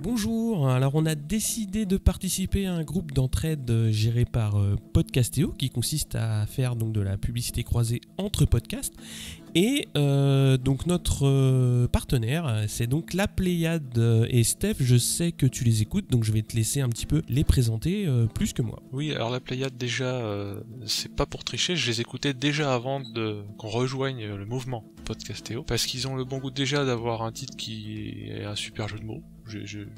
Bonjour, alors on a décidé de participer à un groupe d'entraide géré par Podcastéo qui consiste à faire donc de la publicité croisée entre podcasts et donc notre partenaire c'est donc la Pléiade et Steph, je sais que tu les écoutes donc je vais te laisser un petit peu les présenter plus que moi. Oui, alors la Pléiade déjà, c'est pas pour tricher, je les écoutais déjà avant qu'on rejoigne le mouvement Podcastéo, parce qu'ils ont le bon goût déjà d'avoir un titre qui est un super jeu de mots,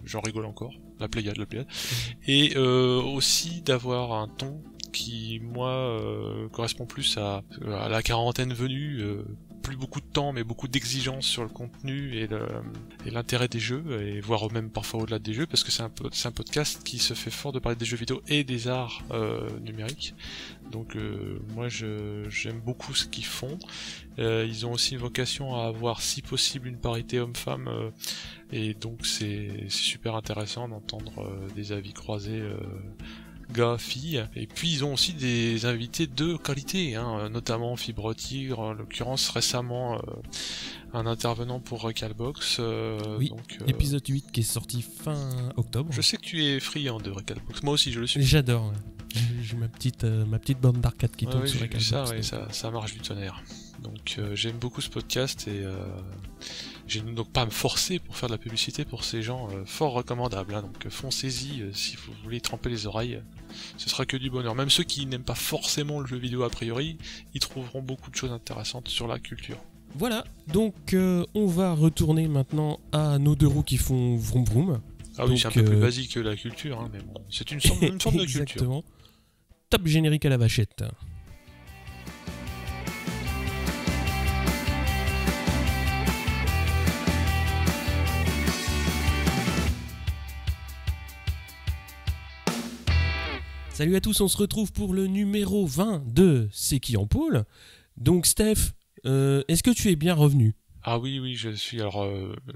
j'en rigole encore, la Pléiade, et aussi d'avoir un ton qui, moi, correspond plus à la quarantaine venue, plus beaucoup de temps, mais beaucoup d'exigences sur le contenu et l'intérêt des jeux, et voire même parfois au-delà des jeux, parce que c'est un podcast qui se fait fort de parler des jeux vidéo et des arts numériques. Donc moi j'aime beaucoup ce qu'ils font. Ils ont aussi une vocation à avoir si possible une parité homme-femme, et donc c'est super intéressant d'entendre des avis croisés gars, filles, et puis ils ont aussi des invités de qualité, notamment Fibre Tigre, en l'occurrence récemment un intervenant pour Recalbox. Oui, donc, épisode 8 qui est sorti fin octobre. Je sais que tu es friand de Recalbox, moi aussi je le suis. J'adore, ouais. J'ai ma petite bande d'arcade qui tourne sur Recalbox. Ça marche du tonnerre. Donc j'aime beaucoup ce podcast et j'ai donc pas à me forcer pour faire de la publicité pour ces gens fort recommandables. Donc foncez-y si vous voulez tremper les oreilles. Ce sera que du bonheur. Même ceux qui n'aiment pas forcément le jeu vidéo a priori, ils trouveront beaucoup de choses intéressantes sur la culture. Voilà, donc on va retourner maintenant à nos deux roues qui font vroom vroom. Ah oui, donc, c'est un peu plus basique que la culture, mais bon, c'est une forme de culture. Exactement. Top générique à la vachette. Salut à tous, on se retrouve pour le numéro 20 de C'est qui en pôle. Donc Steph, est-ce que tu es bien revenu ? Ah oui, je suis. Alors,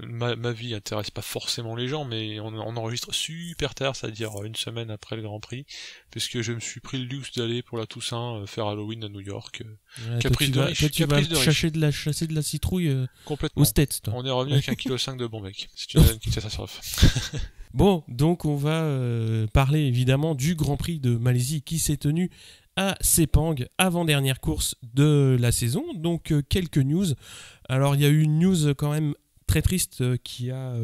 ma vie intéresse pas forcément les gens, mais on enregistre super tard, c'est-à-dire une semaine après le Grand Prix, puisque je me suis pris le luxe d'aller pour la Toussaint faire Halloween à New York. Caprice de riche. Tu vas chasser de la citrouille complètement. Aux States, toi. On est revenu avec 1,5 kg de bon mec. C'est une catastrophe. Bon, donc on va parler évidemment du Grand Prix de Malaisie qui s'est tenu à Sepang, avant-dernière course de la saison. Donc quelques news. Alors il y a eu une news quand même très triste qui a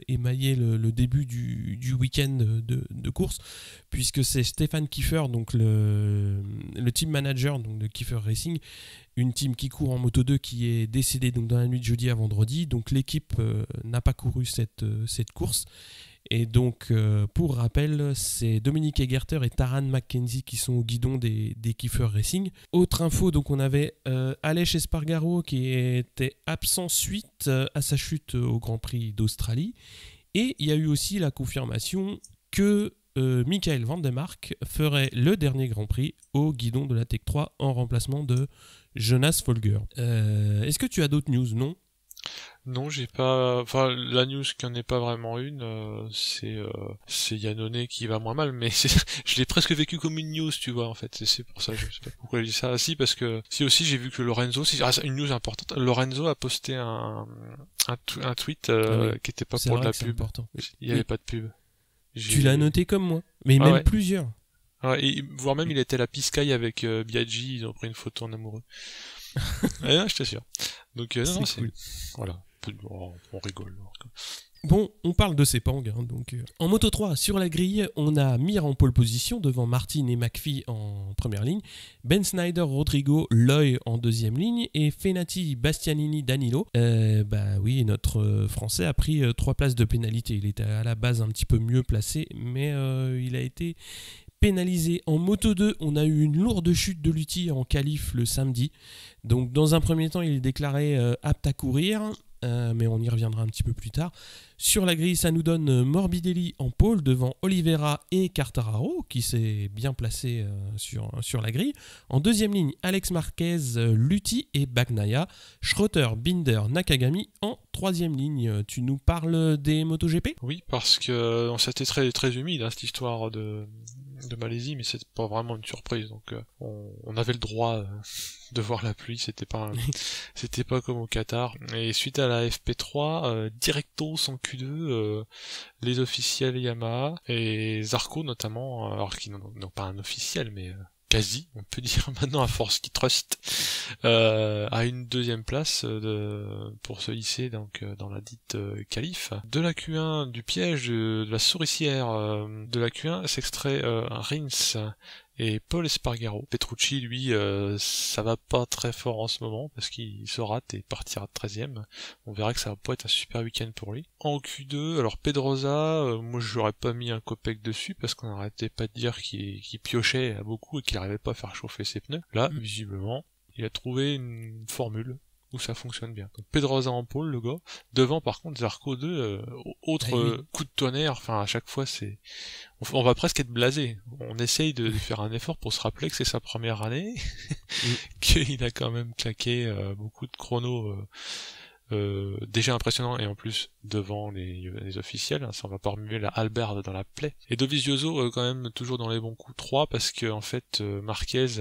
émaillé le début du week-end de course, puisque c'est Stefan Kiefer, donc le team manager donc de Kiefer Racing, une team qui court en Moto 2 qui est décédée donc dans la nuit de jeudi à vendredi. Donc l'équipe n'a pas couru cette course. Et donc, pour rappel, c'est Dominique Egerter et Taran McKenzie qui sont au guidon des Kiefer Racing. Autre info, donc on avait Aleix Espargaro qui était absent suite à sa chute au Grand Prix d'Australie. Et il y a eu aussi la confirmation que Michael Van der Mark ferait le dernier Grand Prix au guidon de la Tech 3 en remplacement de Jonas Folger. Est-ce que tu as d'autres news ? Non ? Non, j'ai pas. Enfin, la news qui en est pas vraiment une, c'est Yannone qui va moins mal, mais je l'ai presque vécu comme une news, tu vois, en fait. C'est pour ça, je sais pas pourquoi je dis ça. Si, parce que si aussi j'ai vu que Lorenzo, une news importante. Lorenzo a posté un tweet qui était pas pour de la pub. Important. Il y avait pas de pub. Tu l'as noté comme moi, mais même plusieurs. Et voire même il était à la Piscaille avec Biaggi, ils ont pris une photo en amoureux. Non, je t'assure. Donc non, c'est cool. Voilà. On rigole. Bon, on parle de Sepang. Donc, en Moto 3, sur la grille, on a Mir en pole position devant Martin et McPhee en première ligne, Ben Snyder, Rodrigo, Loy en deuxième ligne et Fenati, Bastianini, Danilo. Oui, notre Français a pris 3 places de pénalité. Il était à la base un petit peu mieux placé, mais il a été pénalisé. En Moto 2, on a eu une lourde chute de Lutti en qualif le samedi. Donc, dans un premier temps, il est déclaré apte à courir. Mais on y reviendra un petit peu plus tard. Sur la grille, ça nous donne Morbidelli en pole devant Oliveira et Quartararo qui s'est bien placé sur la grille. En deuxième ligne, Alex Marquez, Lutti et Bagnaia. Schroeter, Binder, Nakagami en troisième ligne. Tu nous parles des MotoGP ? Oui, parce que c'était très, très humide cette histoire de Malaisie, mais c'est pas vraiment une surprise. Donc on avait le droit de voir la pluie, c'était pas comme au Qatar. Et suite à la FP3, directos en Q2, les officiels Yamaha et Zarco notamment, alors qu'ils n'ont pas un officiel, mais quasi, on peut dire maintenant à force qu'ils trust, à une deuxième place pour se hisser donc dans la dite qualif. De la Q1, du piège de la souricière de la Q1 s'extrait Rins et Paul Espargaro. Petrucci, lui, ça va pas très fort en ce moment parce qu'il se rate et partira 13ème. On verra que ça va pas être un super week-end pour lui. En Q2, alors Pedrosa, moi j'aurais pas mis un copec dessus parce qu'on n'arrêtait pas de dire qu'il piochait à beaucoup et qu'il n'arrivait pas à faire chauffer ses pneus. Là, visiblement, il a trouvé une formule où ça fonctionne bien. Donc Pedrosa en pôle, le gars. Devant, par contre, Zarco 2, autre coup de tonnerre. Enfin, à chaque fois, on va presque être blasé. On essaye de faire un effort pour se rappeler que c'est sa première année, qu'il a quand même claqué beaucoup de chronos déjà impressionnants, et en plus devant les officiels. Ça, on va pas remuer la hallebarde dans la plaie. Et Dovizioso quand même toujours dans les bons coups 3 parce que en fait Marquez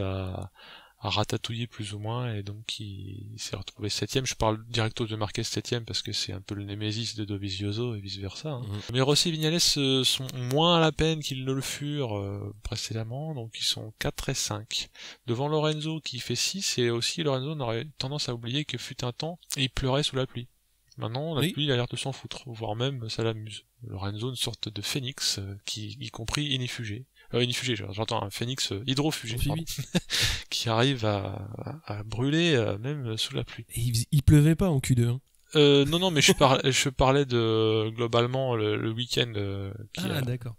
a ratatouillé plus ou moins, et donc il s'est retrouvé 7ème. Je parle directement de Marquez 7ème parce que c'est un peu le némésis de Dovizioso et vice versa. Mais Rossi et Vignales sont moins à la peine qu'ils ne le furent précédemment, donc ils sont 4 et 5. Devant Lorenzo qui fait 6, et aussi Lorenzo, on aurait tendance à oublier que fut un temps et il pleurait sous la pluie. Maintenant, la pluie, il a l'air de s'en foutre, voire même ça l'amuse. Lorenzo, une sorte de phénix, qui, y compris inifugé. Inifugé, j'entends un phénix hydrofugé, qui arrive à brûler même sous la pluie. Et il pleuvait pas en Q2, hein. Non, mais je parlais de globalement le week-end. D'accord.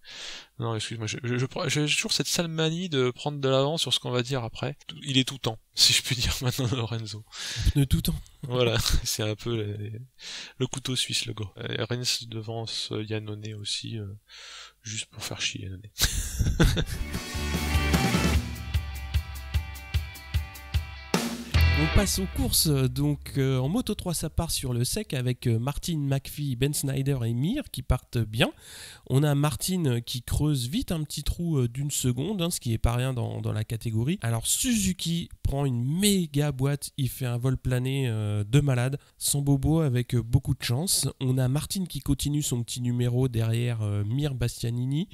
Non, excuse-moi, j'ai toujours cette sale manie de prendre de l'avance sur ce qu'on va dire après. Il est tout temps, si je puis dire maintenant, Lorenzo. De tout temps. Voilà, c'est un peu le couteau suisse, le gars. Rins devance Yannone aussi, juste pour faire chier Yannone. On passe aux courses, donc en Moto 3 ça part sur le sec avec Martin, McPhee, Ben Snyder et Mir qui partent bien. On a Martin qui creuse vite un petit trou d'une seconde, ce qui est pas rien dans la catégorie. Alors Suzuki prend une méga boîte, il fait un vol plané de malade, sans bobo avec beaucoup de chance. On a Martin qui continue son petit numéro derrière Mir, Bastianini.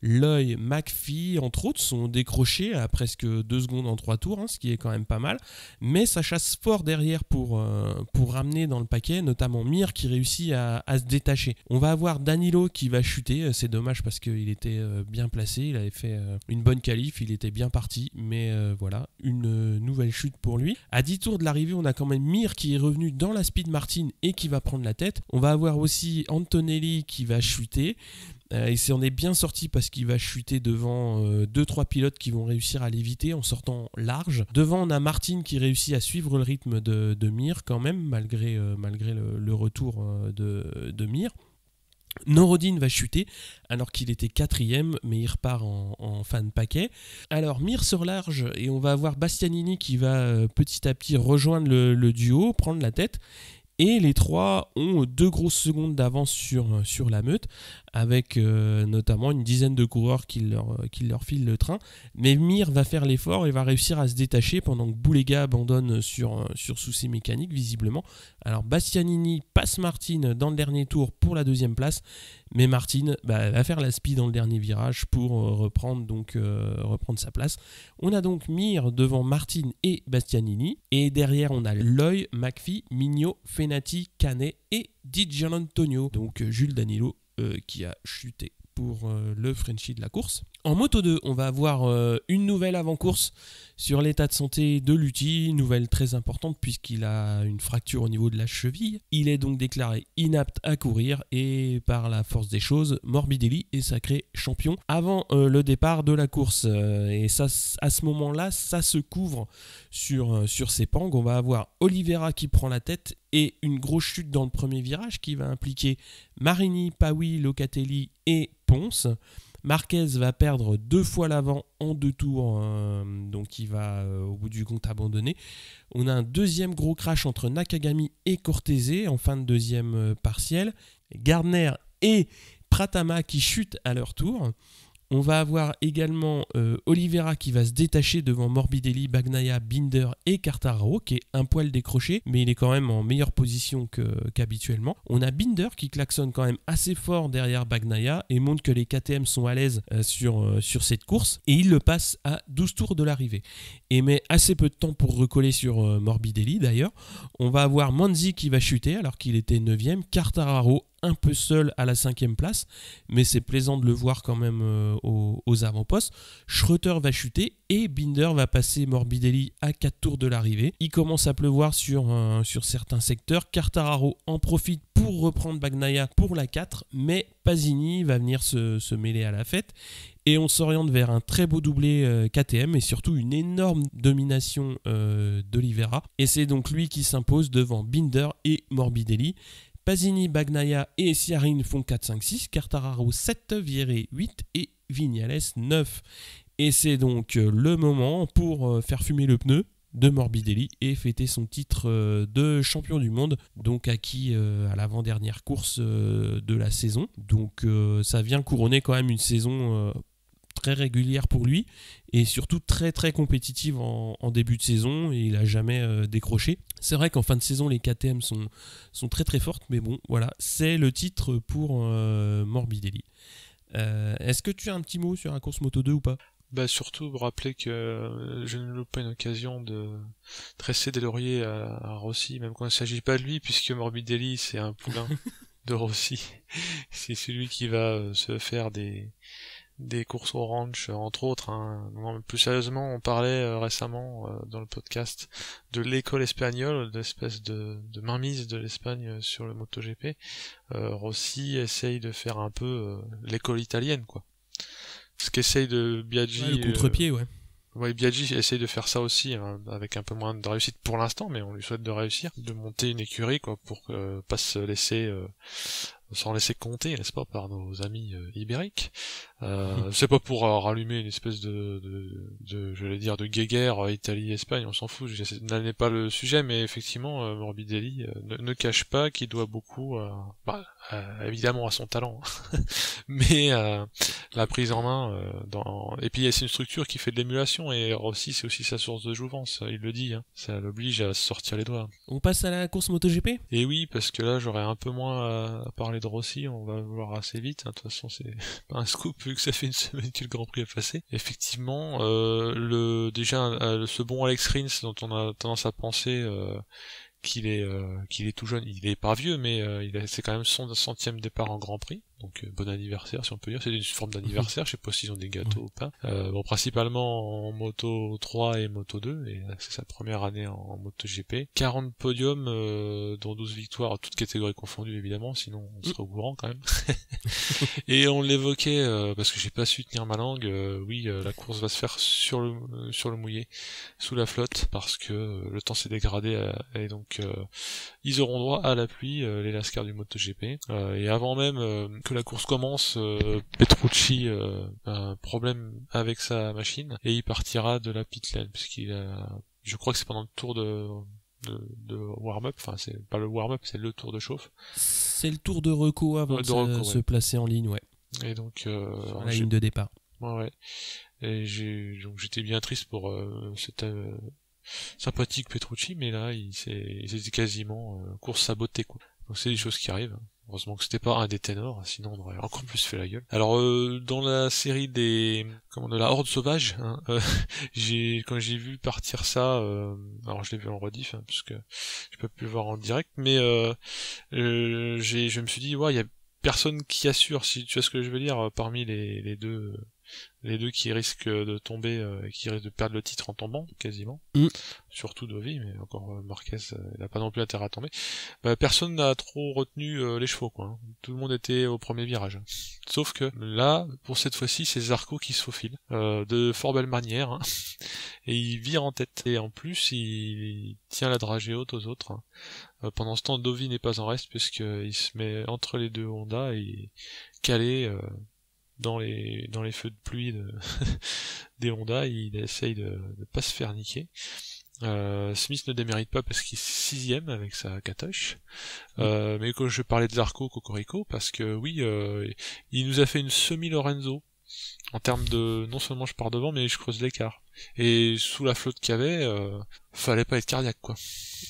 L'œil, McPhee, entre autres, sont décrochés à presque 2 secondes en 3 tours, ce qui est quand même pas mal. Mais ça chasse fort derrière pour ramener dans le paquet, notamment Mir qui réussit à se détacher. On va avoir Danilo qui va chuter, c'est dommage parce qu'il était bien placé, il avait fait une bonne qualif, il était bien parti, mais voilà, une nouvelle chute pour lui. À 10 tours de l'arrivée, on a quand même Mir qui est revenu dans la Speed Martin et qui va prendre la tête. On va avoir aussi Antonelli qui va chuter. Il s'en est bien sorti parce qu'il va chuter devant 2-3 pilotes qui vont réussir à l'éviter en sortant large. Devant, on a Martin qui réussit à suivre le rythme de Mir quand même, malgré le retour de Mir. Norodine va chuter alors qu'il était 4ème, mais il repart en fin de paquet. Alors Mir sur large, et on va avoir Bastianini qui va petit à petit rejoindre le duo, prendre la tête. Et les trois ont 2 grosses secondes d'avance sur la meute, avec notamment une dizaine de coureurs qui leur filent le train. Mais Mir va faire l'effort et va réussir à se détacher pendant que Boulega abandonne sur souci mécanique, visiblement. Alors Bastianini passe Martin dans le dernier tour pour la 2e place, mais Martin va faire la speed dans le dernier virage pour reprendre sa place. On a donc Mir devant Martin et Bastianini, et derrière on a Loy, McPhee, Mignot, Fenati, Canet et Di Gianantonio, donc Jules Danilo qui a chuté pour le Frenchie de la course. En Moto 2, on va avoir une nouvelle avant-course sur l'état de santé de Luthi, nouvelle très importante puisqu'il a une fracture au niveau de la cheville. Il est donc déclaré inapte à courir et par la force des choses, Morbidelli est sacré champion avant le départ de la course. Et ça, à ce moment-là, ça se couvre sur Sepang. On va avoir Oliveira qui prend la tête et une grosse chute dans le premier virage qui va impliquer Marini, Paui, Locatelli et Ponce. Marquez va perdre 2 fois l'avant en 2 tours, donc il va au bout du compte abandonner. On a un deuxième gros crash entre Nakagami et Cortese en fin de 2e partiel. Gardner et Pratama qui chutent à leur tour. On va avoir également Oliveira qui va se détacher devant Morbidelli, Bagnaia, Binder et Quartararo, qui est un poil décroché, mais il est quand même en meilleure position qu'habituellement. On a Binder qui klaxonne quand même assez fort derrière Bagnaia et montre que les KTM sont à l'aise sur cette course, et il le passe à 12 tours de l'arrivée. Et met assez peu de temps pour recoller sur Morbidelli d'ailleurs. On va avoir Manzi qui va chuter alors qu'il était 9ème, Quartararo un peu seul à la 5ème place, mais c'est plaisant de le voir quand même aux avant-postes. Schroeter va chuter et Binder va passer Morbidelli à 4 tours de l'arrivée. Il commence à pleuvoir sur certains secteurs. Quartararo en profite pour reprendre Bagnaia pour la 4, mais Pasini va venir se mêler à la fête. Et on s'oriente vers un très beau doublé KTM et surtout une énorme domination d'Oliveira. Et c'est donc lui qui s'impose devant Binder et Morbidelli. Pasini, Bagnaia et Ciarin font 4, 5, 6, Quartararo 7, Vieré 8 et Viñales 9. Et c'est donc le moment pour faire fumer le pneu de Morbidelli et fêter son titre de champion du monde, donc acquis à l'avant-dernière course de la saison. Donc ça vient couronner quand même une saison très régulière pour lui et surtout très très compétitive en début de saison, et il n'a jamais décroché. C'est vrai qu'en fin de saison les KTM sont très très fortes, mais bon voilà, c'est le titre pour Morbidelli. Est-ce que tu as un petit mot sur la course Moto 2 ou pas? Bah surtout me rappeler que je ne loupe pas une occasion de tresser des lauriers à Rossi, même quand il ne s'agit pas de lui, puisque Morbidelli c'est un poulain de Rossi. C'est celui qui va se faire des courses au ranch, entre autres. Hein. Non, mais plus sérieusement, on parlait récemment dans le podcast de l'école espagnole, d'espèce de mainmise de l'Espagne sur le MotoGP. Rossi essaye de faire un peu l'école italienne, quoi. Ce qu'essaye de Biaggi... Ouais, le contre-pied, ouais. Ouais, Biaggi essaye de faire ça aussi, hein, avec un peu moins de réussite pour l'instant, mais on lui souhaite de réussir, de monter une écurie, quoi, pour pas se laisser... sans laisser compter, n'est-ce pas, par nos amis ibériques. C'est pas pour rallumer une espèce je vais dire, de guéguerre Italie-Espagne, on s'en fout, là n'est pas le sujet, mais effectivement, Morbidelli ne cache pas qu'il doit beaucoup, évidemment à son talent, mais la prise en main, et puis c'est une structure qui fait de l'émulation, et Rossi c'est aussi sa source de jouvence, il le dit, hein. Ça l'oblige à se sortir les doigts. On passe à la course MotoGP ? Et oui, parce que là j'aurais un peu moins à parler de Rossi, on va voir assez vite, hein. De toute façon c'est pas un scoop vu que ça fait une semaine que le Grand Prix est passé. Effectivement, ce bon Alex Rins dont on a tendance à penser qu'il est tout jeune, il est pas vieux, mais c'est quand même son centième départ en Grand Prix, donc bon anniversaire si on peut dire, c'est une forme d'anniversaire, je sais pas s'ils ont des gâteaux ou pas. Bon, principalement en Moto 3 et Moto 2, et c'est sa première année en MotoGP. 40 podiums, dont 12 victoires, toutes catégories confondues évidemment, sinon on serait au courant quand même. Et on l'évoquait, parce que j'ai pas su tenir ma langue, oui, la course va se faire sur le mouillé, sous la flotte, parce que le temps s'est dégradé, et donc ils auront droit à la pluie, les lascars du MotoGP. Et avant même que la course commence, Petrucci a un problème avec sa machine, et il partira de la pit lane, je crois que c'est pendant le tour de warm-up, enfin c'est pas le warm-up, c'est le tour de chauffe. C'est le tour de reco avant de se placer en ligne, ouais. Et donc sur la ligne de départ. Ouais. Et j'étais bien triste pour cet sympathique Petrucci, mais là c'était quasiment course sabotée, quoi. Donc c'est des choses qui arrivent. Heureusement que c'était pas un des ténors, sinon on aurait encore plus fait la gueule. Alors dans la série de la Horde Sauvage, hein, quand j'ai vu partir ça, alors je l'ai vu en rediff, hein, parce que j'ai pas pu le voir en direct, mais je me suis dit, ouais, il y a personne qui assure, si tu vois ce que je veux dire, parmi les deux qui risquent de tomber, qui risquent de perdre le titre en tombant, quasiment. Surtout Dovi, mais encore Marquez, il n'a pas non plus intérêt à tomber. Personne n'a trop retenu les chevaux, quoi. Hein. Tout le monde était au premier virage. Sauf que là, pour cette fois-ci, c'est Zarco qui se faufile, de fort belle manière, hein. Et il vire en tête. Et en plus, il tient la dragée haute aux autres. Hein. Pendant ce temps, Dovi n'est pas en reste, puisqu'il se met entre les deux Honda et calé dans les feux de pluie des Honda, il essaye de pas se faire niquer. Smith ne démérite pas parce qu'il est 6ème avec sa Katoche. Mais quand je parlais de Zarco Cocorico, parce que oui, il nous a fait une semi-Lorenzo en termes de, non seulement je pars devant, mais je creuse l'écart. Et sous la flotte qu'il y avait, fallait pas être cardiaque, quoi.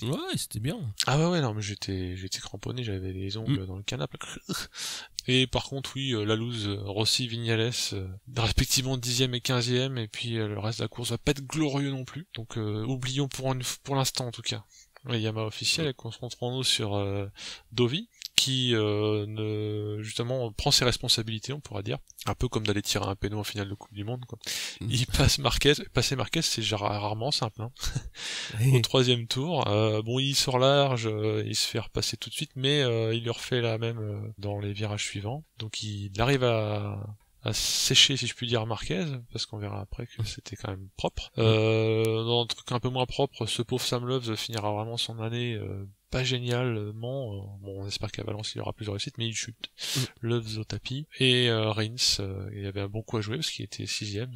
Ouais, c'était bien. Ah ouais, non, mais j'étais cramponné, j'avais les ongles dans le canapé. Et par contre, oui, la loose, Rossi, Vignales, respectivement 10e et 15e, et puis le reste de la course va pas être glorieux non plus. Donc oublions pour l'instant en tout cas. La Yamaha officielle, et concentrons-nous sur Dovi, qui justement prend ses responsabilités, on pourra dire. Un peu comme d'aller tirer un péno en finale de Coupe du Monde, quoi. Il passe Marquez. Passer Marquez, c'est rarement simple, hein. Au 3e tour. Bon, il sort large, il se fait repasser tout de suite, mais il lui refait la même dans les virages suivants. Donc il arrive à sécher, si je puis dire, Marquez, parce qu'on verra après que c'était quand même propre. Dans un truc un peu moins propre, ce pauvre Sam Loves finira vraiment son année pas génialement. Bon, on espère qu'à Valence il y aura plus de réussite, mais il chute. Loves au tapis. Et Rins, il avait un bon coup à jouer, parce qu'il était 6ème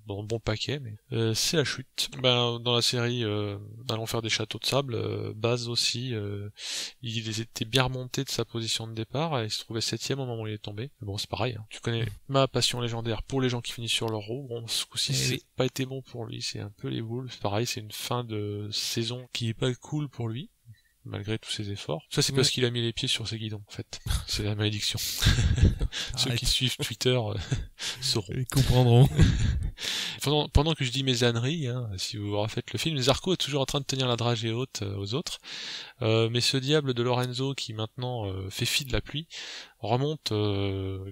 dans le bon paquet, mais c'est la chute. Ben, dans la série, allons faire des châteaux de sable, Baz aussi, il était bien remonté de sa position de départ, et il se trouvait 7ème au moment où il est tombé. Mais bon, c'est pareil, hein. Tu connais ma passion légendaire pour les gens qui finissent sur leur roue. Bon, ce coup-ci, c'est pas été bon pour lui, c'est un peu les boules. C'est pareil, c'est une fin de saison qui est pas cool pour lui, malgré tous ses efforts. Ça, c'est parce qu'il a mis les pieds sur ses guidons, en fait. C'est la malédiction. Ceux qui suivent Twitter sauront. Ils comprendront. Pendant que je dis mes âneries, hein, si vous refaites le film, Zarco est toujours en train de tenir la dragée haute aux autres. Mais ce diable de Lorenzo qui maintenant fait fi de la pluie remonte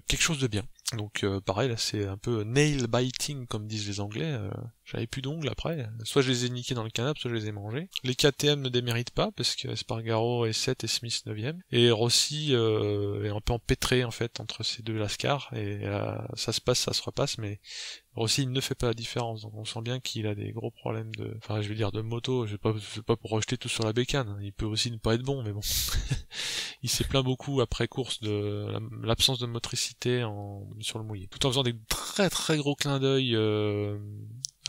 quelque chose de bien. Donc pareil, là c'est un peu nail biting comme disent les Anglais. J'avais plus d'ongles après. Soit je les ai niqués dans le canapé, soit je les ai mangés. Les KTM ne déméritent pas parce que Espargaro est 7 et Smith 9ème. Et Rossi est un peu empêtré en fait entre ces deux lascars. Et ça se passe, ça se repasse, mais Rossi il ne fait pas la différence. Donc on sent bien qu'il a des gros problèmes de moto. Je vais pas pour rejeter tout sur la bécane. Il peut aussi ne pas être bon, mais bon. Il s'est plaint beaucoup après course de l'absence de motricité sur le mouillé. Tout en faisant des très très gros clins d'œil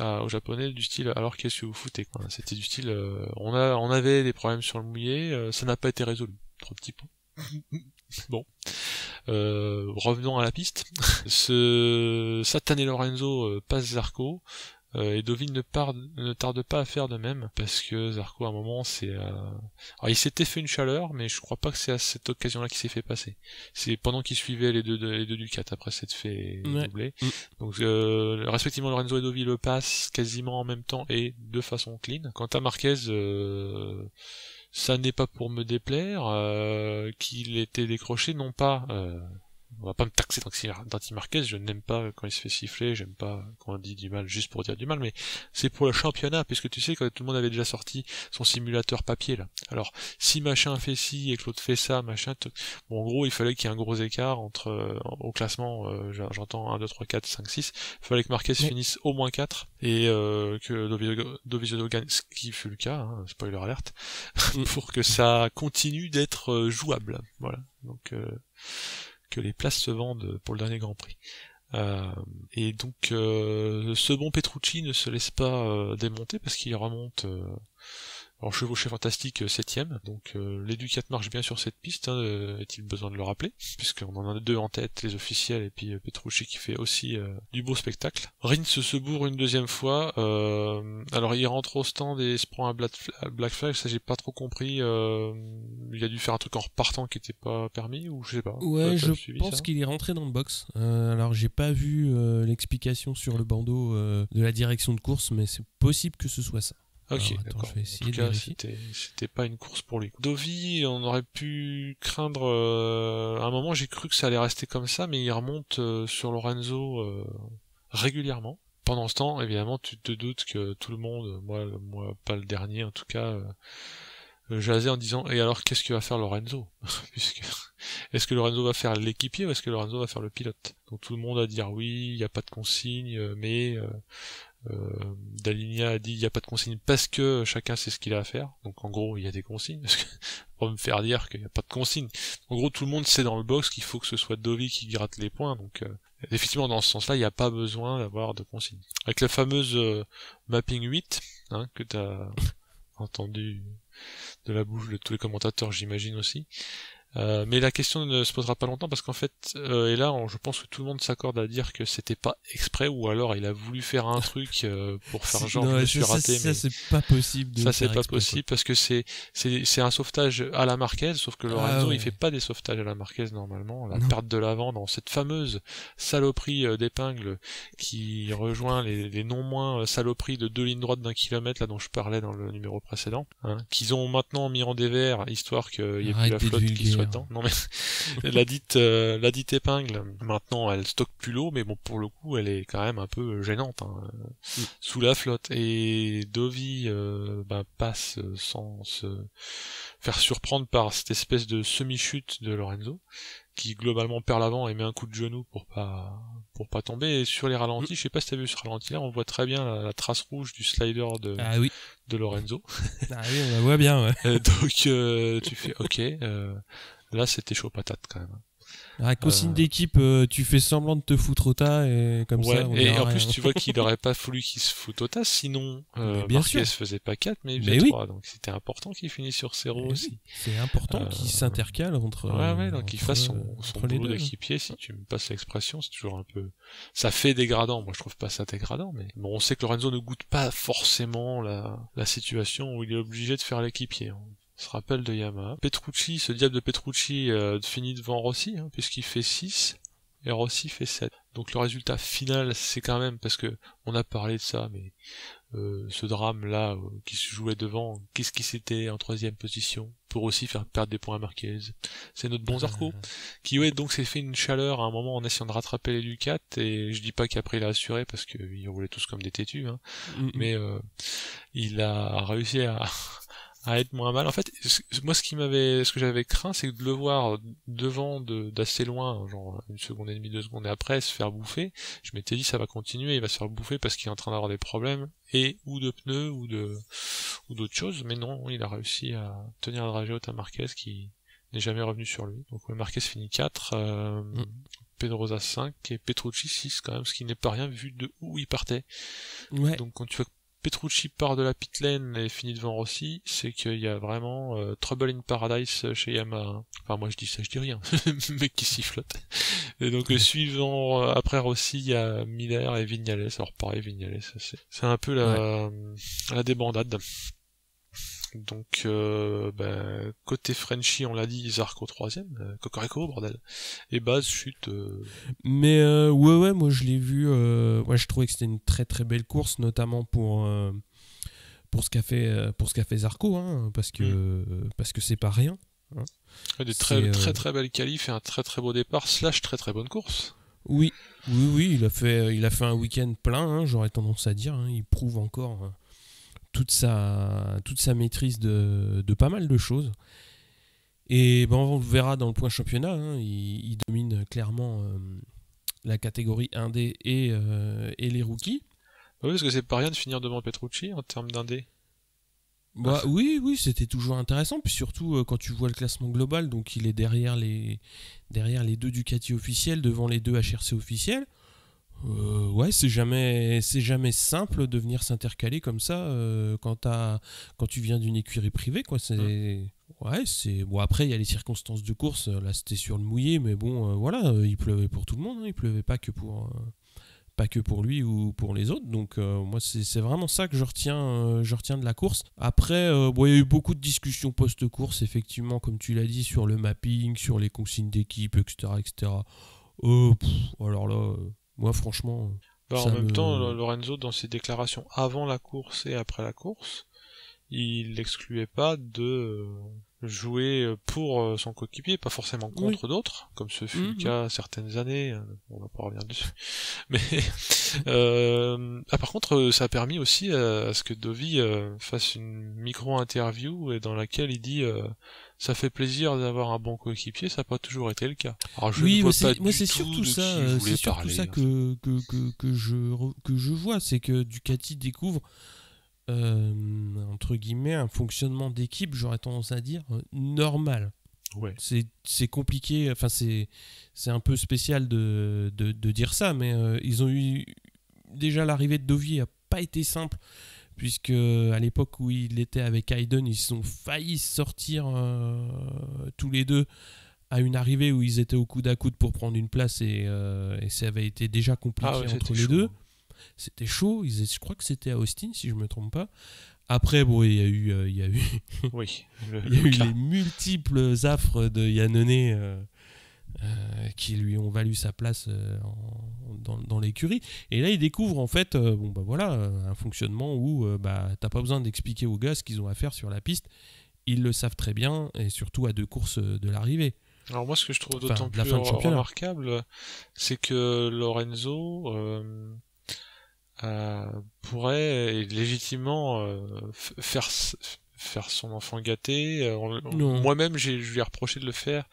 aux japonais du style alors qu'est-ce que vous foutez, quoi. C'était du style on avait des problèmes sur le mouillé, ça n'a pas été résolu. Trop petits points. Bon. Revenons à la piste. Ce satané Lorenzo passe Zarco. Et Deauville ne tarde pas à faire de même, parce que Zarco à un moment alors il s'était fait une chaleur, mais je crois pas que c'est à cette occasion-là qu'il s'est fait passer. C'est pendant qu'il suivait les deux Ducat après s'être fait doubler. Donc respectivement Lorenzo et Deauville le passent quasiment en même temps et de façon clean. Quant à Marquez, ça n'est pas pour me déplaire qu'il était décroché, non pas on va pas me taxer d'anti-Marquez, je n'aime pas quand il se fait siffler, j'aime pas quand on dit du mal juste pour dire du mal, mais c'est pour le championnat, puisque tu sais, quand tout le monde avait déjà sorti son simulateur papier, là. Alors, si machin fait ci et que l'autre fait ça, machin, bon, en gros, il fallait qu'il y ait un gros écart au classement, j'entends 1, 2, 3, 4, 5, 6, il fallait que Marquez finisse au moins 4, et que Dovizioso gagne, ce qui fut le cas, hein, spoiler alerte, pour que ça continue d'être jouable, voilà. Donc, que les places se vendent pour le dernier Grand Prix. Et donc ce bon Petrucci ne se laisse pas démonter parce qu'il remonte en chevauché fantastique 7ème, donc les Ducats marchent bien sur cette piste, hein, est-il besoin de le rappeler, puisqu'on en a deux en tête, les officiels et puis Petrucci qui fait aussi du beau spectacle. Rins se bourre une deuxième fois, alors il rentre au stand et se prend un Black Flag, ça j'ai pas trop compris, il a dû faire un truc en repartant qui était pas permis, ou je sais pas. Ouais, je pense qu'il est rentré dans le box, alors j'ai pas vu l'explication sur le bandeau de la direction de course, mais c'est possible que ce soit ça. Ok, d'accord. En tout cas, c'était pas une course pour lui. Dovi, on aurait pu craindre à un moment, j'ai cru que ça allait rester comme ça, mais il remonte sur Lorenzo régulièrement. Pendant ce temps, évidemment, tu te doutes que tout le monde, moi pas le dernier en tout cas, jasait en disant et alors qu'est-ce que va faire Lorenzo puisque est-ce que Lorenzo va faire l'équipier ou est-ce que Lorenzo va faire le pilote? Donc tout le monde a dit oui, il n'y a pas de consigne, mais Daligna a dit il n'y a pas de consigne parce que chacun sait ce qu'il a à faire. Donc en gros il y a des consignes parce que pour me faire dire qu'il n'y a pas de consigne. En gros tout le monde sait dans le box qu'il faut que ce soit Dovi qui gratte les points. Donc effectivement dans ce sens-là il n'y a pas besoin d'avoir de consigne. Avec la fameuse mapping 8 hein, que tu as entendu de la bouche de tous les commentateurs j'imagine aussi. Mais la question ne se posera pas longtemps parce qu'en fait, et là, je pense que tout le monde s'accorde à dire que c'était pas exprès ou alors il a voulu faire un truc pour faire genre non, je me suis raté. Ça mais c'est pas possible. ça c'est pas possible parce que c'est un sauvetage à la Marquez, sauf que Lorenzo il fait pas des sauvetages à la Marquez normalement. La perte de l'avant dans cette fameuse saloperie d'épingle qui rejoint les non moins saloperies de 2 lignes droites d'1 kilomètre là dont je parlais dans le numéro précédent, hein, qu'ils ont maintenant mis en dévers histoire qu'il y ait plus la flotte qui soit dedans. Non mais la dite épingle maintenant elle stocke plus l'eau, mais bon pour le coup elle est quand même un peu gênante sous la flotte, et Dovi passe sans se faire surprendre par cette espèce de semi-chute de Lorenzo qui globalement perd l'avant et met un coup de genou pour pas tomber. Et sur les ralentis, je sais pas si t'as vu ce ralenti là, on voit très bien la trace rouge du slider de Lorenzo. Ah oui, on la voit bien, ouais. Donc tu fais ok, là c'était chaud patate quand même. À consigne d'équipe, tu fais semblant de te foutre au tas et comme ça. Et en plus, tu vois qu'il aurait pas fallu qu'il se foute au tas, sinon Marquez faisait pas 4, mais il faisait 3. Donc c'était important qu'il finisse sur 0 aussi. C'est important qu'il s'intercale entre. Donc qu'il fasse son boulot d'équipier, si tu me passes l'expression, c'est toujours un peu. Ça fait dégradant. Moi, je trouve pas ça dégradant, mais bon, on sait que Lorenzo ne goûte pas forcément la situation où il est obligé de faire l'équipier. On se rappelle de Yamaha. Petrucci, ce diable de Petrucci finit devant Rossi, puisqu'il fait 6 et Rossi fait 7. Donc le résultat final, c'est quand même, parce que on a parlé de ça, mais ce drame là qui se jouait devant, qu'est-ce qui s'était en 3e position pour aussi faire perdre des points à Marquez? C'est notre bon Zarco qui donc s'est fait une chaleur à un moment en essayant de rattraper les Ducats, et je dis pas qu'après il a assuré parce qu'ils roulaient tous comme des têtus, mais il a réussi à être moins mal. En fait, moi ce que j'avais craint, c'est de le voir devant d'assez loin, genre 1 seconde et demie, 2 secondes, et après se faire bouffer. Je m'étais dit ça va continuer, il va se faire bouffer parce qu'il est en train d'avoir des problèmes, ou de pneus, ou d'autres choses, mais non, il a réussi à tenir la dragée haute à Marquez qui n'est jamais revenu sur lui. Donc Marquez finit 4, Pedrosa 5 et Petrucci 6 quand même, ce qui n'est pas rien vu de où il partait. Ouais. Donc quand tu vois Petrucci part de la pit lane et finit devant Rossi, c'est qu'il y a vraiment Trouble in Paradise chez Yamaha. Enfin moi je dis ça, je dis rien, le mec qui sifflote. Et donc suivant après Rossi, il y a Miller et Vignales. Alors pareil, Vignales, c'est un peu la débandade. Donc côté Frenchy, on l'a dit, Zarco 3ème, Cocorico bordel, et Baz chute. Mais ouais, moi je l'ai vu, moi je trouvais que c'était une très très belle course, notamment pour ce qu'a fait Zarco, parce que c'est pas rien. Des très très belles qualifs et un très très beau départ / très très bonne course. Oui, il a fait un week-end plein, j'aurais tendance à dire, il prouve encore toute sa maîtrise de pas mal de choses. Et on verra dans le point championnat, il domine clairement la catégorie 1D et les rookies. Oui, parce que c'est pas rien de finir devant Petrucci en termes d'indé. Oui, c'était toujours intéressant, puis surtout quand tu vois le classement global, donc il est derrière les 2 Ducati officiels, devant les 2 HRC officiels. C'est jamais simple de venir s'intercaler comme ça quand tu viens d'une écurie privée, quoi. Bon, après il y a les circonstances de course, là c'était sur le mouillé, mais bon il pleuvait pour tout le monde, il pleuvait pas que pour lui ou pour les autres, donc moi c'est vraiment ça que je retiens de la course. Après il y a eu beaucoup de discussions post-course, effectivement, comme tu l'as dit, sur le mapping, sur les consignes d'équipe, etc. Alors là moi franchement en même temps, Lorenzo, dans ses déclarations avant la course et après la course, il n'excluait pas de jouer pour son coéquipier, pas forcément contre d'autres, comme ce fut le cas certaines années, on va pas revenir dessus. Mais par contre, ça a permis aussi à ce que Dovi fasse une micro-interview et dans laquelle il dit ça fait plaisir d'avoir un bon coéquipier, ça n'a pas toujours été le cas. Alors c'est surtout ça que je vois, c'est que Ducati découvre entre guillemets un fonctionnement d'équipe, j'aurais tendance à dire normal. Ouais. C'est compliqué, enfin c'est un peu spécial de dire ça, mais ils ont eu déjà l'arrivée de Dovi a pas été simple puisque à l'époque où il était avec Hayden, ils ont failli sortir tous les deux à une arrivée où ils étaient au coude à coude pour prendre une place et ça avait été déjà compliqué entre les deux. C'était chaud, je crois que c'était à Austin si je me trompe pas. Après, bon, il y a eu oui, les multiples affres de Iannone qui lui ont valu sa place dans l'écurie. Et là, il découvre en fait un fonctionnement où t'as pas besoin d'expliquer aux gars ce qu'ils ont à faire sur la piste. Ils le savent très bien, et surtout à 2 courses de l'arrivée. Alors moi, ce que je trouve d'autant plus remarquable, c'est que Lorenzo pourrait légitimement faire son enfant gâté. Moi-même, je lui ai reproché de le faire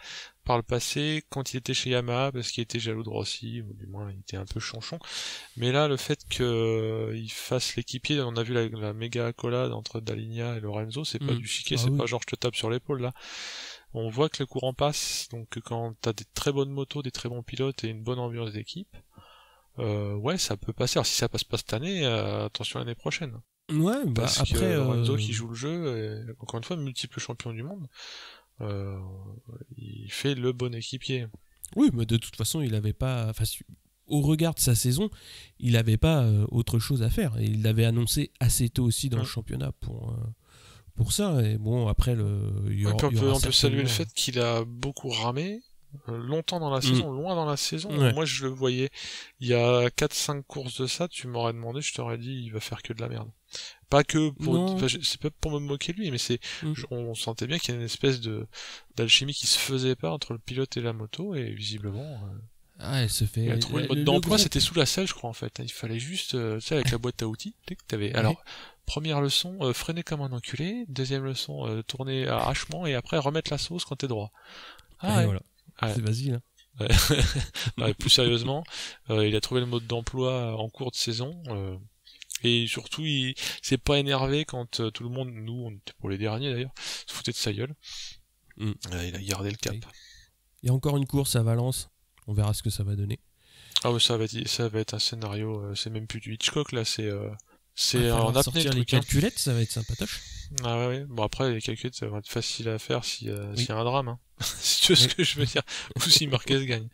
par le passé quand il était chez Yamaha parce qu'il était jaloux de Rossi, ou du moins il était un peu chanchon. Mais là, le fait qu'il fasse l'équipier, on a vu la méga accolade entre Daligna et Lorenzo, c'est pas du chiquet, c'est pas genre je te tape sur l'épaule là. On voit que le courant passe, donc quand t'as des très bonnes motos, des très bons pilotes et une bonne ambiance d'équipe, ça peut passer. Alors si ça passe pas cette année, attention l'année prochaine. Ouais, parce après que Lorenzo qui joue le jeu, et, encore une fois, multiple champion du monde, il fait le bon équipier. Oui, mais de toute façon, il avait pas. Enfin, au regard de sa saison, il n'avait pas autre chose à faire. Et il l'avait annoncé assez tôt aussi dans le championnat pour ça. Et bon, après, on peut saluer le fait qu'il a beaucoup ramé. Longtemps dans la saison, loin dans la saison. Moi je le voyais il y a 4-5 courses de ça, tu m'aurais demandé, je t'aurais dit il va faire que de la merde. Pas que pour c'est pas pour me moquer de lui, mais c'est on sentait bien qu'il y a une espèce d'alchimie qui se faisait pas entre le pilote et la moto, et visiblement elle se fait. Il a trouvé le mode d'emploi, c'était sous la selle je crois en fait. Il fallait juste tu sais, avec la boîte à outils, t'avais alors première leçon, freiner comme un enculé, deuxième leçon, tourner arrachement, et après remettre la sauce quand t'es droit. Voilà. C'est vas-y là. Plus sérieusement, il a trouvé le mode d'emploi en cours de saison, et surtout il s'est pas énervé quand tout le monde, nous on était pour les derniers d'ailleurs, se foutait de sa gueule. Il a gardé le cap. Il y a encore une course à Valence, on verra ce que ça va donner. Ah ouais, ça va être un scénario, c'est même plus du Hitchcock là, c'est en apnée. Sortir les calculettes, ça va être sympatoche. Ah ouais. Bon après les calculettes ça va être facile à faire s'il y a un drame, hein. Si tu vois ce que je veux dire, ou si Marquez gagne.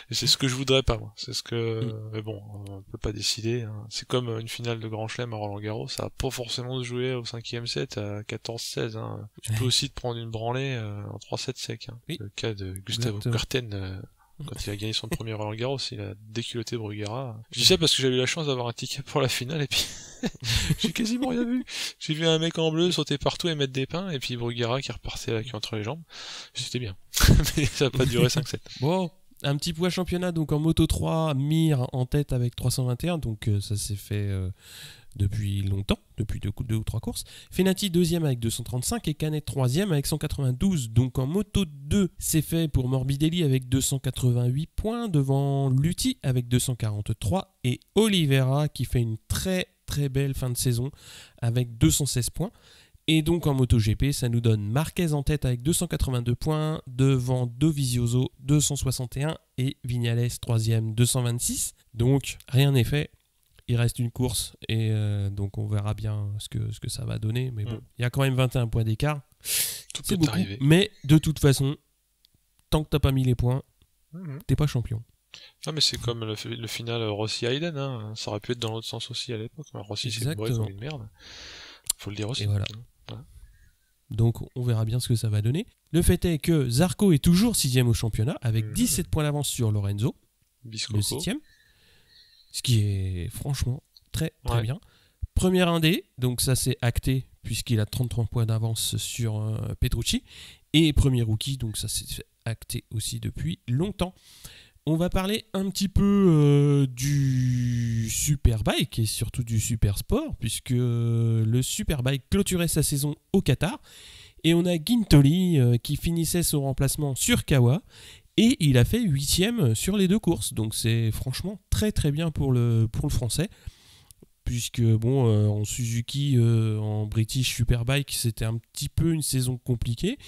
Et c'est ce que je voudrais pas moi. C'est ce que mais bon, on peut pas décider, hein. C'est comme une finale de Grand Chelem à Roland-Garros, ça va pas forcément se jouer au 5e set à 14-16, hein. Tu peux aussi te prendre une branlée en 3-7 sec, hein. Le cas de Gustavo Kuerten quand il a gagné son premier Roland Garros, il a déculotté Bruguera. Je dis ça parce que j'ai eu la chance d'avoir un ticket pour la finale, et puis j'ai quasiment rien vu. J'ai vu un mec en bleu sauter partout et mettre des pains, et puis Bruguera qui repartait la queue entre les jambes. C'était bien. Mais ça n'a pas duré 5-7. Bon, un petit poids championnat, donc en Moto 3, Mir en tête avec 321, donc ça s'est fait depuis longtemps, depuis 2 ou 3 courses. Fenati deuxième avec 235 et Canet troisième avec 192. Donc en Moto 2, c'est fait pour Morbidelli avec 288 points devant Lutti avec 243 et Oliveira qui fait une très très belle fin de saison avec 216 points. Et donc en MotoGP, ça nous donne Marquez en tête avec 282 points devant Dovizioso 261 et Viñales troisième 226. Donc rien n'est fait. Il reste une course et donc on verra bien ce que ça va donner. Mais bon, il y a quand même 21 points d'écart. C'est beaucoup. Arriver. Mais de toute façon, tant que t'as pas mis les points, t'es pas champion. Ah mais c'est comme le final Rossi-Hayden, hein. Ça aurait pu être dans l'autre sens aussi à l'époque. Mais Rossi c'est comme une merde. Faut le dire aussi. Et voilà. Donc on verra bien ce que ça va donner. Le fait est que Zarco est toujours 6ème au championnat avec 17 points d'avance sur Lorenzo, Biscoco. le 7ème. Ce qui est franchement très très bien. Premier indé, donc ça c'est acté puisqu'il a 33 points d'avance sur Petrucci. Et premier rookie, donc ça c'est acté aussi depuis longtemps. On va parler un petit peu du Superbike et surtout du Supersport, puisque le Superbike clôturait sa saison au Qatar. Et on a Guintoli qui finissait son remplacement sur Kawa. Et il a fait 8ème sur les 2 courses. Donc c'est franchement très très bien pour le Français. Puisque bon, en Suzuki, en British Superbike, c'était un petit peu une saison compliquée.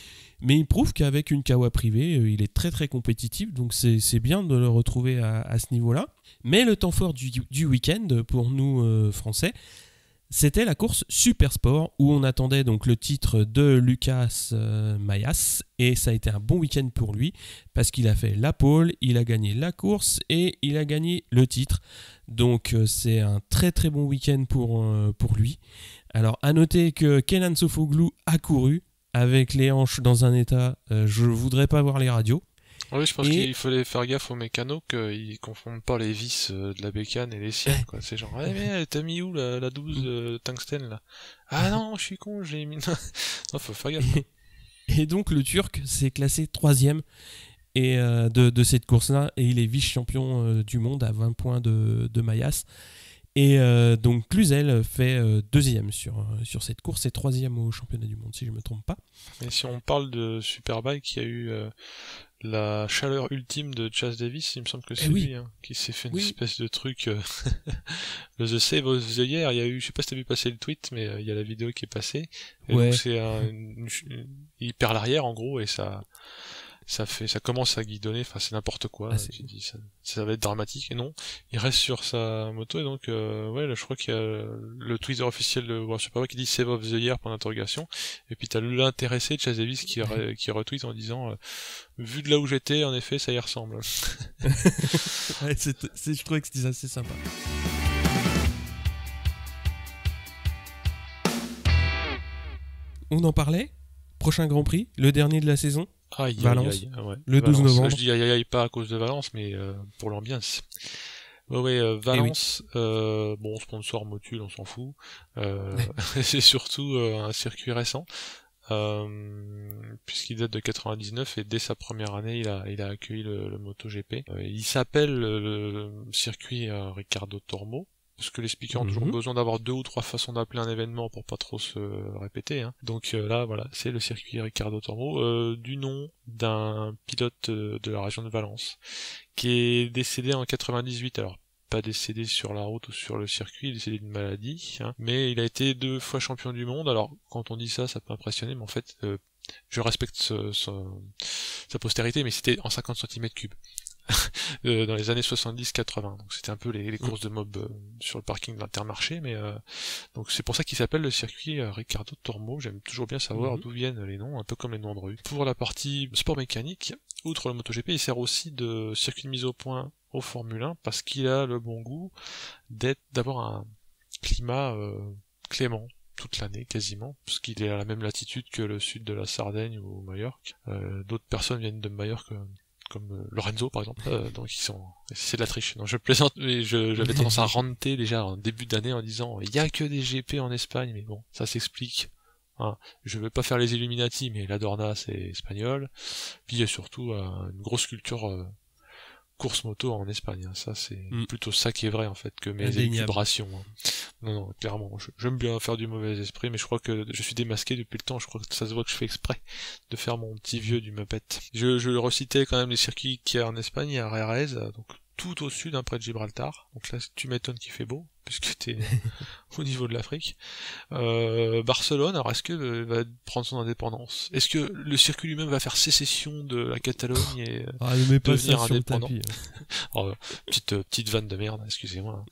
Mais il prouve qu'avec une Kawa privée, il est très très compétitif. Donc c'est bien de le retrouver à ce niveau-là. Mais le temps fort du week-end pour nous Français, C'était la course Super Sport où on attendait donc le titre de Lucas Mayas et ça a été un bon week-end pour lui parce qu'il a fait la pole, il a gagné la course et il a gagné le titre. Donc c'est un très très bon week-end pour lui. Alors à noter que Kenan Sofuoglu a couru avec les hanches dans un état, je voudrais pas voir les radios. Oui, je pense qu'il fallait faire gaffe aux mécanos qu'ils confondent pas les vis de la bécane et les siennes, quoi. C'est genre, eh mais t'as mis où la 12 tungstène, là? Ah non, je suis con, j'ai mis... Non, faut faire gaffe. Et donc le Turc s'est classé 3ème et, de cette course-là, et il est vice-champion du monde à 20 points de Mayas. Et donc Cluzel fait 2ème sur cette course et 3ème au championnat du monde, si je ne me trompe pas. Mais si on parle de Superbike, il y a eu la chaleur ultime de Chas Davis, il me semble que c'est lui qui s'est fait une espèce de truc, le The Save of the Year. Il y a eu, je sais pas si t'as vu passer le tweet, mais il y a la vidéo qui est passée. Et donc c'est il perd l'arrière en gros et ça commence à guidonner, enfin c'est n'importe quoi. Tu dis ça va être dramatique et non, il reste sur sa moto et donc là, je crois qu'il y a le Twitter officiel de World Superbike qui dit Save of the Year pour l'interrogation et puis t'as l'intéressé de Chas Davis qui retweet en disant vu de là où j'étais, en effet ça y ressemble. Je trouvais que c'était assez sympa. On en parlait, prochain Grand Prix, le dernier de la saison. Valence, le 12 novembre. Je dis aïe pas à cause de Valence, mais pour l'ambiance. Valence, bon, sponsor Motul, on s'en fout. C'est surtout un circuit récent, puisqu'il date de 99 et dès sa première année, il a accueilli le MotoGP. Il s'appelle le circuit Ricardo Tormo. Parce que les speakers ont toujours besoin d'avoir 2 ou 3 façons d'appeler un événement pour pas trop se répéter. Hein. Donc là, voilà, c'est le circuit Ricardo Tormo, du nom d'un pilote de la région de Valence, qui est décédé en 98. Alors, pas décédé sur la route ou sur le circuit, il est décédé d'une maladie, hein, mais il a été 2 fois champion du monde. Alors, quand on dit ça, ça peut impressionner, mais en fait, je respecte sa postérité, mais c'était en 50 cm3. Dans les années 70-80, donc c'était un peu les courses de mob sur le parking de l'Intermarché, mais donc c'est pour ça qu'il s'appelle le circuit Ricardo Tormo. J'aime toujours bien savoir d'où viennent les noms, un peu comme les noms de rue. Pour la partie sport mécanique, outre le MotoGP, il sert aussi de circuit de mise au point au Formule 1 parce qu'il a le bon goût d'avoir un climat clément toute l'année quasiment, parce qu'il est à la même latitude que le sud de la Sardaigne ou Majorque. D'autres personnes viennent de Majorque, comme Lorenzo par exemple, donc c'est de la triche. Non, je plaisante, mais j'avais tendance à ranter déjà en début d'année en disant il y a que des GP en Espagne, mais bon, ça s'explique. Hein. Je veux pas faire les Illuminati, mais la Dorna c'est espagnol. Puis il y a surtout une grosse culture course moto en Espagne. Hein. Ça c'est plutôt ça qui est vrai en fait que mes élucubrations. Hein. Non, clairement, j'aime bien faire du mauvais esprit, mais je crois que je suis démasqué depuis le temps, je crois que ça se voit que je fais exprès de faire mon petit vieux du Muppet. Je recitais quand même les circuits qu'il y a en Espagne, il y a Jerez, donc tout au sud, près de Gibraltar, donc là tu m'étonnes qu'il fait beau, puisque t'es au niveau de l'Afrique. Barcelone, alors est-ce que va prendre son indépendance? Est-ce que le circuit lui-même va faire sécession de la Catalogne et devenir indépendant? Alors, petite vanne de merde, excusez-moi.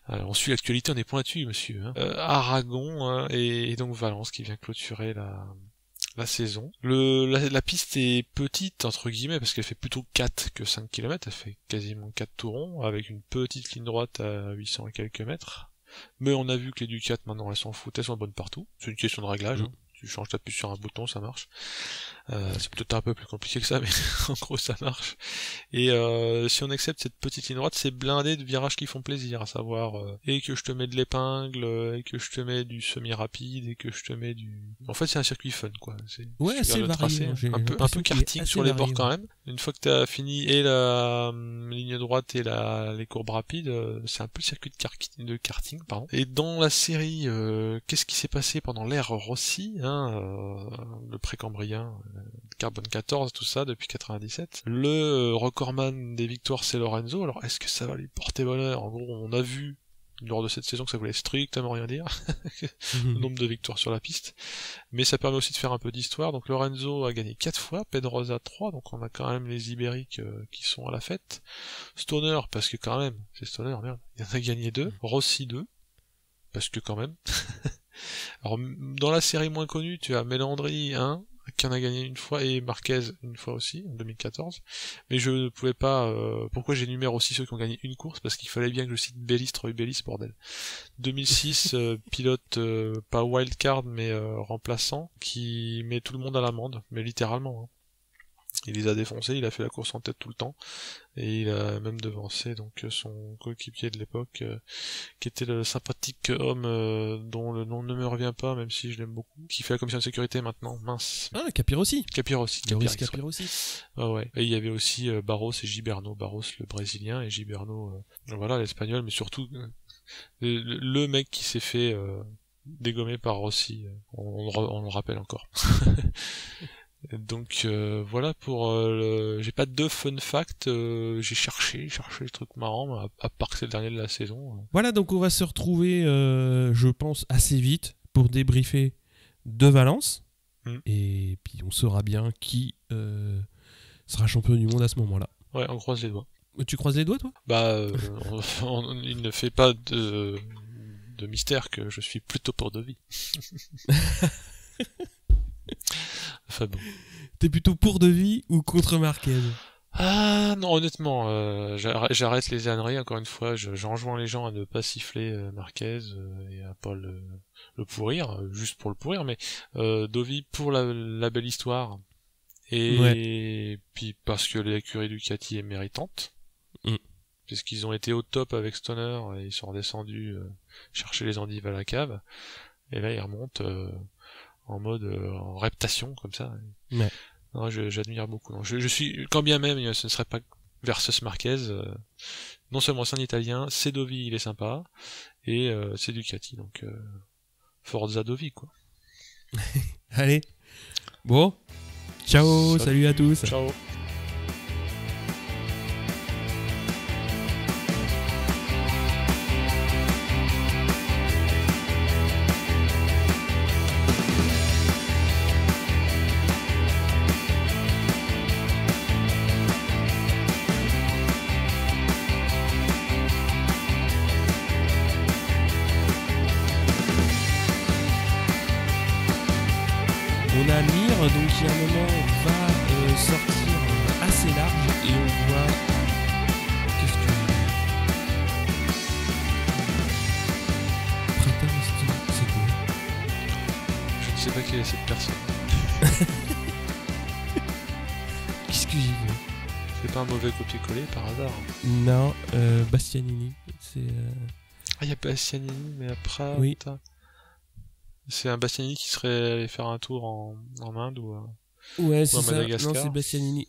On suit l'actualité, on est pointu, monsieur. Hein. Aragon et donc Valence qui vient clôturer la saison. La piste est petite, entre guillemets, parce qu'elle fait plutôt 4 que 5 km, elle fait quasiment 4 tourons, avec une petite ligne droite à 800 et quelques mètres. Mais on a vu que les Ducati, maintenant, elles s'en foutent, elles sont bonnes partout. C'est une question de réglage, hein. Tu changes, t'appuies sur un bouton, ça marche. C'est peut-être un peu plus compliqué que ça, mais en gros ça marche. Et si on accepte cette petite ligne droite, c'est blindé de virages qui font plaisir, à savoir et que je te mets de l'épingle, et que je te mets du semi-rapide, et que je te mets du... En fait c'est un circuit fun quoi. C'est varié. Un peu karting sur les bords quand même. Une fois que t'as fini et la ligne droite et les courbes rapides, c'est un peu le circuit de karting, pardon. Et dans la série, qu'est-ce qui s'est passé pendant l'ère Rossi, hein, le précambrien, Carbone 14, tout ça, depuis 97. Le recordman des victoires, c'est Lorenzo. Alors, est-ce que ça va lui porter bonheur? En gros, on a vu, lors de cette saison, que ça voulait strictement rien dire, le nombre de victoires sur la piste. Mais ça permet aussi de faire un peu d'histoire. Donc, Lorenzo a gagné 4 fois, Pedrosa 3, donc on a quand même les Ibériques qui sont à la fête. Stoner, parce que quand même, c'est Stoner, merde, il en a gagné 2. Rossi 2. parce que quand même. Alors, dans la série moins connue, tu as Melandri, qui en a gagné une fois, et Marquez une fois aussi, en 2014. Mais je ne pouvais pas... pourquoi j'énumère aussi ceux qui ont gagné une course? Parce qu'il fallait bien que je cite Bellis, Troy Bellis, bordel. 2006, pilote, pas wildcard, mais remplaçant, qui met tout le monde à l'amende, mais littéralement. Il les a défoncés, il a fait la course en tête tout le temps, et il a même devancé donc son coéquipier de l'époque, qui était le sympathique homme dont le nom ne me revient pas, même si je l'aime beaucoup, qui fait la commission de sécurité maintenant, mince. Ah, Capirossi. Capirossi. Ah ouais. Et il y avait aussi Barros et Giberno, Barros le brésilien et Giberno, voilà l'espagnol, mais surtout le mec qui s'est fait dégommer par Rossi, on le rappelle encore. Donc voilà pour j'ai pas de fun fact, j'ai cherché des trucs marrants à part que c'est le dernier de la saison. Voilà, donc on va se retrouver je pense assez vite pour débriefer de Valence et puis on saura bien qui sera champion du monde à ce moment-là. Ouais, on croise les doigts. Tu croises les doigts toi? Bah il ne fait pas de mystère que je suis plutôt pour Dovi. Enfin bon. T'es plutôt pour Dovi ou contre Marquez? Ah non, honnêtement, j'arrête les âneries, encore une fois, j'enjoins les gens à ne pas siffler Marquez et à pas le pourrir, juste pour le pourrir, mais Dovi pour la belle histoire, et puis parce que l'écurie Ducati est méritante, puisqu'ils ont été au top avec Stoner, et ils sont redescendus chercher les endives à la cave, et là ils remontent en mode en reptation comme ça. Ouais. Non, j'admire beaucoup. Non, je suis, quand bien même ce ne serait pas versus Marquez, non seulement c'est un Italien, c'est Dovi, il est sympa, et c'est Ducati, donc Forza Dovi quoi. Allez, bon, ciao, salut à tous. Ciao. On a Mir, donc qui à un moment va sortir assez large et on voit... Qu'est-ce que... Prêteur, c'est quoi? Je ne sais pas qui est cette personne. Qu'est-ce que j'y veux? C'est pas un mauvais copier-coller par hasard. Non, Bastianini. C'est... Ah, il y a Bastianini, mais après... Oui. Putain. C'est un Bastianini qui serait allé faire un tour en Inde ou ouais, c'est à ça. Madagascar. Non, c'est Bastianini.